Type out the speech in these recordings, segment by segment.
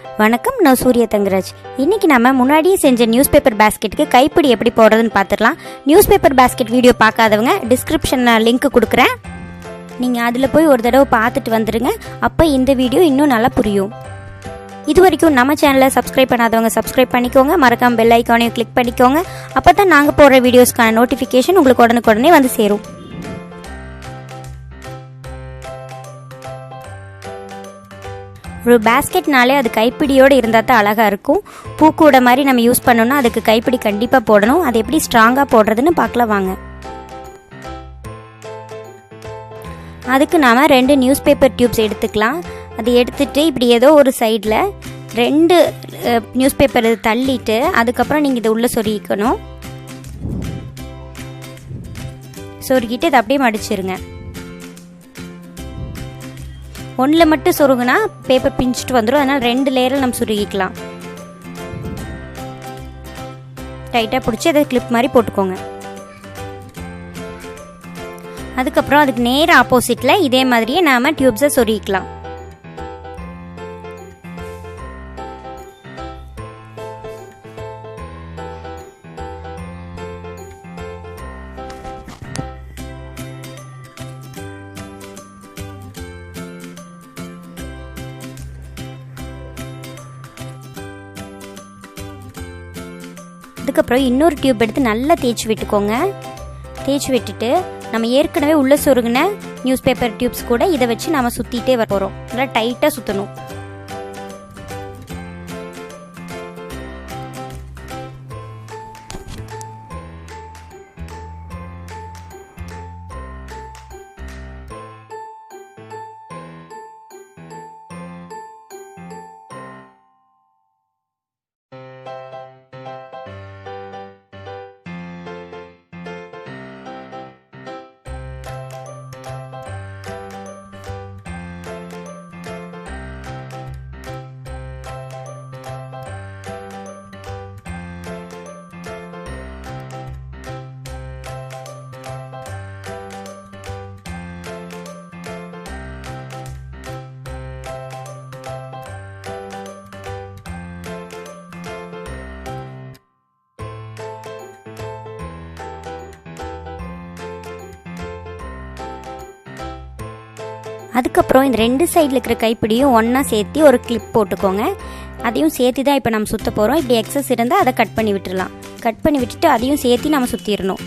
வணக்கம், நான் suryathangaraj. இன்னைக்கு நம்ம முன்னாடியே செஞ்ச நியூஸ் பேப்பர் பாஸ்கெட்டுக்கு கைப்பிடி எப்படி போடுறதுன்னு பார்த்துடலாம். நியூஸ் பேப்பர் பாஸ்கெட் வீடியோ பார்க்காதவங்க டிஸ்கிரிப்ஷனில் லிங்க் கொடுக்குறேன். நீங்கள் அதில் போய் ஒரு தடவை பார்த்துட்டு வந்துடுங்க. அப்போ இந்த வீடியோ இன்னும் நல்லா புரியும். இது வரைக்கும் நம்ம சேனலை சப்ஸ்கிரைப் பண்ணாதவங்க சப்ஸ்கிரைப் பண்ணிக்கோங்க. மறக்காம பெல் ஐக்கானையும் கிளிக் பண்ணிக்கோங்க. அப்போ தான் நாங்கள் போடுற வீடியோஸ்க்கான நோட்டிஃபிகேஷன் உங்களுக்கு உடனுக்குடனே வந்து சேரும். ஒரு பேஸ்கெட்னாலே அது கைப்பிடியோடு இருந்தால் தான் அழகாக இருக்கும். பூக்கூட மாதிரி நம்ம யூஸ் பண்ணோம்னா அதுக்கு கைப்பிடி கண்டிப்பாக போடணும். அது எப்படி ஸ்ட்ராங்காக போடுறதுன்னு பார்க்கலாம் வாங்க. அதுக்கு நாம் 2 நியூஸ் பேப்பர் டியூப்ஸ் எடுத்துக்கலாம். அது எடுத்துகிட்டு இப்படி ஏதோ ஒரு சைடில் 2 நியூஸ் பேப்பர் தள்ளிட்டு அதுக்கப்புறம் நீங்கள் இதை உள்ளே சொருகிக்கணும். சொருகிட்டு இதை அப்படியே மடிச்சிருங்க. ஒன்றில் மட்டும் சொருகுனா பேப்பர் பிஞ்சிட்டு வந்துடும். அதனால் 2 லேயரில் நம்ம சுருகிக்கலாம். டைட்டாக பிடிச்சி அதை கிளிப் மாதிரி போட்டுக்கோங்க. அதுக்கப்புறம் அதுக்கு நேர் ஆப்போசிட்டில் இதே மாதிரியே நாம் டியூப்ஸை சொருகிக்கலாம். அதுக்கப்புறம் இன்னொரு டியூப் எடுத்து நல்லா தேய்ச்சி விட்டுக்கோங்க. தேய்ச்சி விட்டுட்டு நம்ம ஏற்கனவே உள்ளே சொருகின நியூஸ் பேப்பர் டியூப்ஸ் கூட இதை வச்சு நம்ம சுற்றிட்டே வர போகிறோம். நல்லா டைட்டாக சுற்றணும். அதுக்கப்புறம் இந்த 2 சைடில் இருக்கிற கைப்பிடியும் ஒன்றா சேர்த்து ஒரு கிளிப் போட்டுக்கோங்க. அதையும் சேர்த்து தான் இப்போ நம்ம சுற்ற போகிறோம். இப்படி எக்ஸஸ் இருந்தால் அதை கட் பண்ணி விட்டுடலாம். கட் பண்ணி விட்டுட்டு அதையும் சேர்த்து நம்ம சுற்றிடணும்.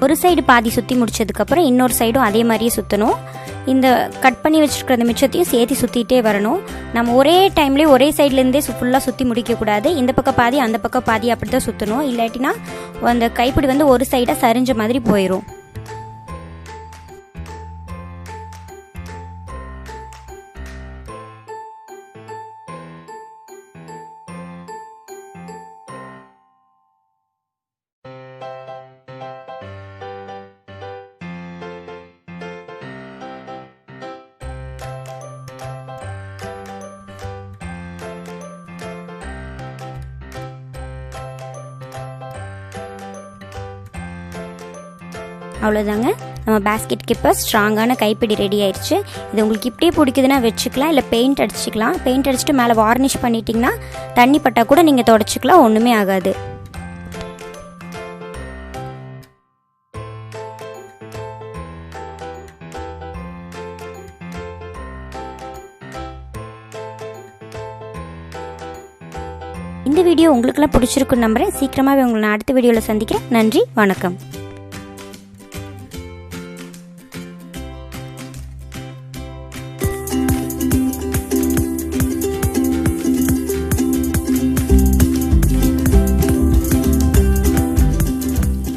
ஒரு சைடு பாதி சுற்றி முடிச்சதுக்கப்புறம் இன்னொரு சைடும் அதே மாதிரியே சுற்றணும். இந்த கட் பண்ணி வச்சுருக்கிற அந்த மிச்சத்தையும் சேர்த்து சுற்றிட்டே வரணும். நம்ம ஒரே டைம்லேயே ஒரே சைட்லேருந்தே ஃபுல்லாக சுற்றி முடிக்கக்கூடாது. இந்த பக்கம் பாதி அந்த பக்கம் பாதி அப்படி தான் சுற்றணும். இல்லாட்டினா அந்த கைப்பிடி ஒரு சைடாக சரிஞ்ச மாதிரி போயிடும். அவ்வளோதாங்க, நம்ம பேஸ்கெட்டுக்கு இப்போ ஸ்ட்ராங்கான கைப்பிடி ரெடி ஆயிடுச்சு. இது உங்களுக்கு இப்படியே பிடிக்குதுன்னா வச்சுக்கலாம், இல்லை பெயிண்ட் அடிச்சுக்கலாம். பெயிண்ட் அடிச்சுட்டு மேலே வார்னிஷ் பண்ணிட்டீங்கன்னா தண்ணி பட்டா கூட நீங்கள் தொடச்சிக்கலாம், ஒன்றுமே ஆகாது. இந்த வீடியோ உங்களுக்குலாம் பிடிச்சிருக்குன்னு நம்புகிறேன். சீக்கிரமாகவே உங்களை நான் அடுத்த வீடியோவில் சந்திக்கிறேன். நன்றி, வணக்கம்.